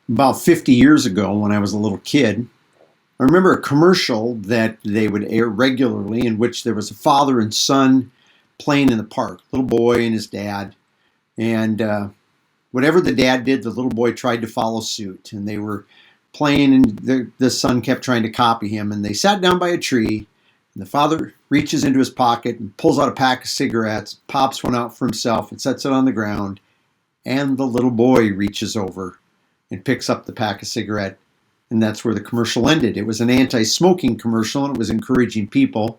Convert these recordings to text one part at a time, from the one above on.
About 50 years ago, when I was a little kid, I remember a commercial that they would air regularly in which there was a father and son playing in the park, little boy and his dad. And whatever the dad did, the little boy tried to follow suit. And they were playing, and the son kept trying to copy him. And they sat down by a tree, and the father reaches into his pocket and pulls out a pack of cigarettes, pops one out for himself, and sets it on the ground. And the little boy reaches over and picks up the pack of cigarette, and that's where the commercial ended. It was an anti-smoking commercial, and it was encouraging people,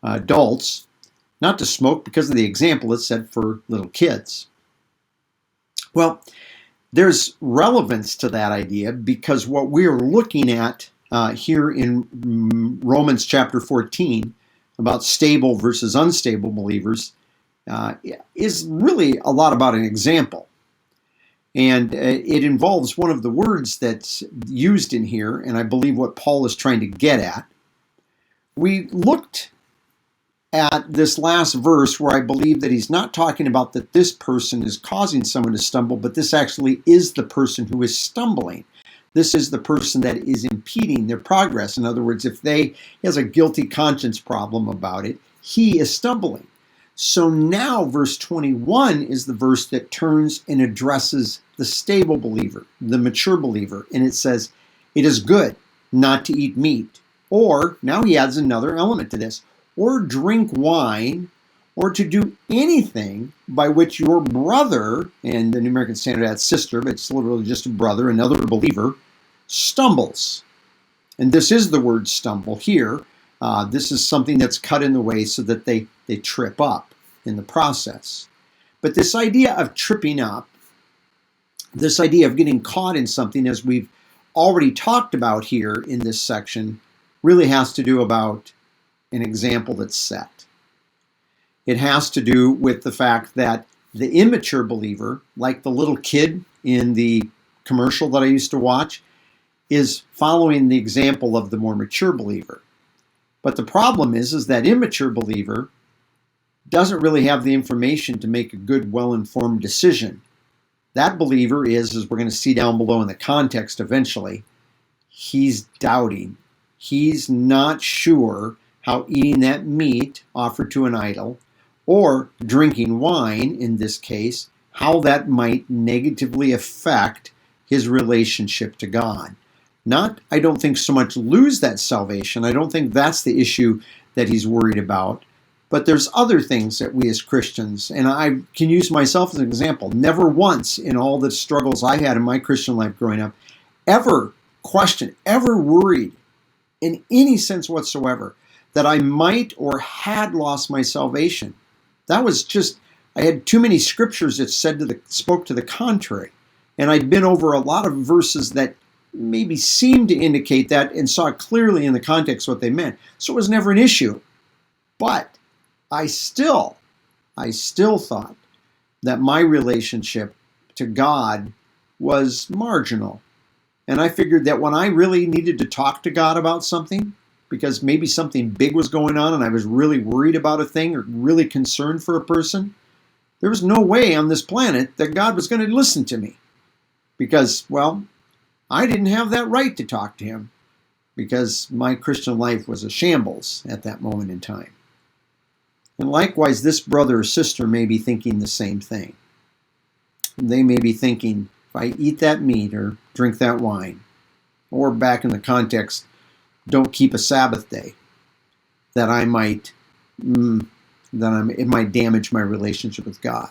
adults, not to smoke because of the example it set for little kids. Well, there's relevance to that idea because what we're looking at here in Romans chapter 14 about stable versus unstable believers is really a lot about an example. And it involves one of the words that's used in here, and I believe what Paul is trying to get at. We looked at this last verse where I believe that he's not talking about that this person is causing someone to stumble, but this actually is the person who is stumbling. This is the person that is impeding their progress. In other words, if he has a guilty conscience problem about it, he is stumbling. So now verse 21 is the verse that turns and addresses the stable believer, the mature believer. And it says, it is good not to eat meat. Or, now he adds another element to this, or drink wine, or to do anything by which your brother, and the New American Standard adds sister, but it's literally just a brother, another believer, stumbles. And this is the word stumble here. This is something that's cut in the way so that they trip up in the process. But this idea of tripping up, this idea of getting caught in something, as we've already talked about here in this section, really has to do about an example that's set. It has to do with the fact that the immature believer, like the little kid in the commercial that I used to watch, is following the example of the more mature believer. But the problem is that immature believer doesn't really have the information to make a good, well-informed decision. That believer is, as we're going to see down below in the context eventually, he's doubting. He's not sure how eating that meat offered to an idol, or drinking wine in this case, how that might negatively affect his relationship to God. Not, I don't think, so much lose that salvation. I don't think that's the issue that he's worried about. But there's other things that we as Christians, and I can use myself as an example, never once in all the struggles I had in my Christian life growing up, ever questioned, ever worried in any sense whatsoever that I might or had lost my salvation. That was just, I had too many scriptures that spoke to the contrary. And I'd been over a lot of verses that maybe seemed to indicate that and saw clearly in the context what they meant. So it was never an issue. But I still thought that my relationship to God was marginal. And I figured that when I really needed to talk to God about something, because maybe something big was going on and I was really worried about a thing or really concerned for a person, there was no way on this planet that God was going to listen to me. Because, well, I didn't have that right to talk to him because my Christian life was a shambles at that moment in time. And likewise, this brother or sister may be thinking the same thing. They may be thinking, if I eat that meat or drink that wine, or back in the context, don't keep a Sabbath day, that it might damage my relationship with God.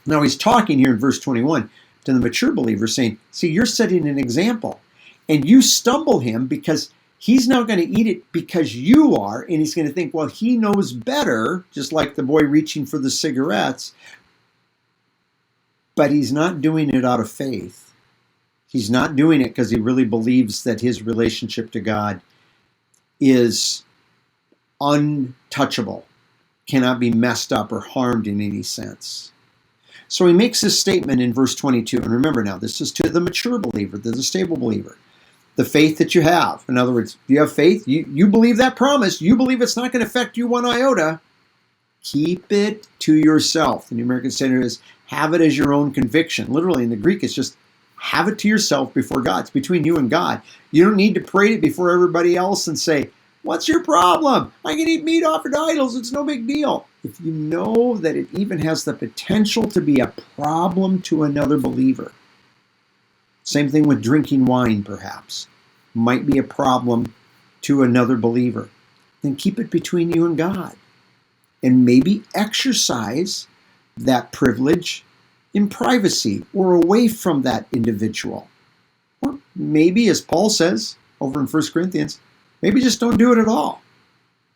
Now he's talking here in verse 21 to the mature believer saying, see, you're setting an example, and you stumble him because he's now going to eat it because you are, and he's going to think, well, he knows better, just like the boy reaching for the cigarettes, but he's not doing it out of faith. He's not doing it because he really believes that his relationship to God is untouchable, cannot be messed up or harmed in any sense. So he makes this statement in verse 22, and remember now, this is to the mature believer, to the stable believer. The faith that you have. In other words, you have faith, you believe that promise, you believe it's not going to affect you one iota, keep it to yourself. The New American Standard is, have it as your own conviction. Literally in the Greek, it's just have it to yourself before God. It's between you and God. You don't need to parade it before everybody else and say, what's your problem? I can eat meat offered to idols. It's no big deal. If you know that it even has the potential to be a problem to another believer. Same thing with drinking wine, perhaps. Might be a problem to another believer. Then keep it between you and God. And maybe exercise that privilege in privacy or away from that individual. Or maybe, as Paul says over in 1 Corinthians, maybe just don't do it at all.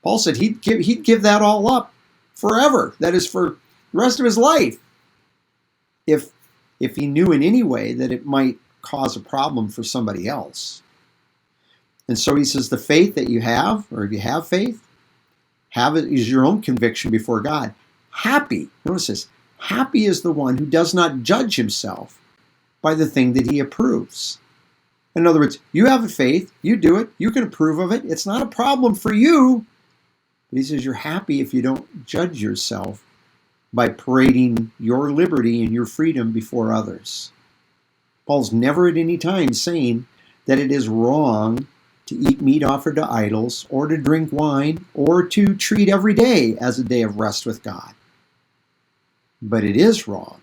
Paul said he'd give that all up forever. That is, for the rest of his life. If he knew in any way that it might cause a problem for somebody else. And so he says the faith that you have, or if you have faith, have it is your own conviction before God. Happy, notice this, happy is the one who does not judge himself by the thing that he approves. In other words, you have a faith, you do it, you can approve of it, it's not a problem for you. But he says you're happy if you don't judge yourself by parading your liberty and your freedom before others. Paul's never at any time saying that it is wrong to eat meat offered to idols, or to drink wine, or to treat every day as a day of rest with God. But it is wrong.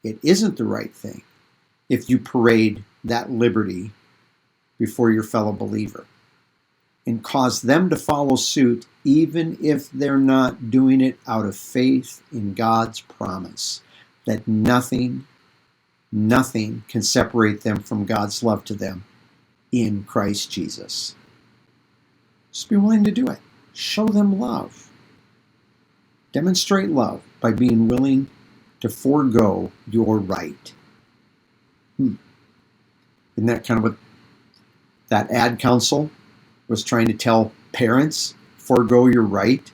It isn't the right thing if you parade that liberty before your fellow believer and cause them to follow suit, even if they're not doing it out of faith in God's promise that nothing can separate them from God's love to them in Christ Jesus. Just be willing to do it. Show them love. Demonstrate love by being willing to forego your right. Isn't that kind of what that ad council was trying to tell parents? Forego your right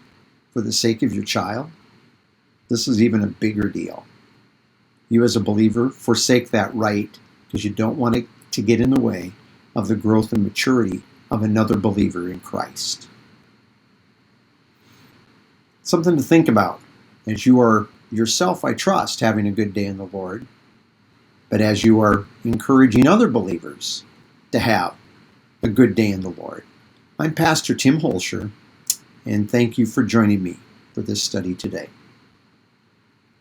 for the sake of your child? This is even a bigger deal. You as a believer, forsake that right because you don't want it to get in the way of the growth and maturity of another believer in Christ. Something to think about as you are yourself, I trust, having a good day in the Lord, but as you are encouraging other believers to have a good day in the Lord. I'm Pastor Tim Holscher, and thank you for joining me for this study today.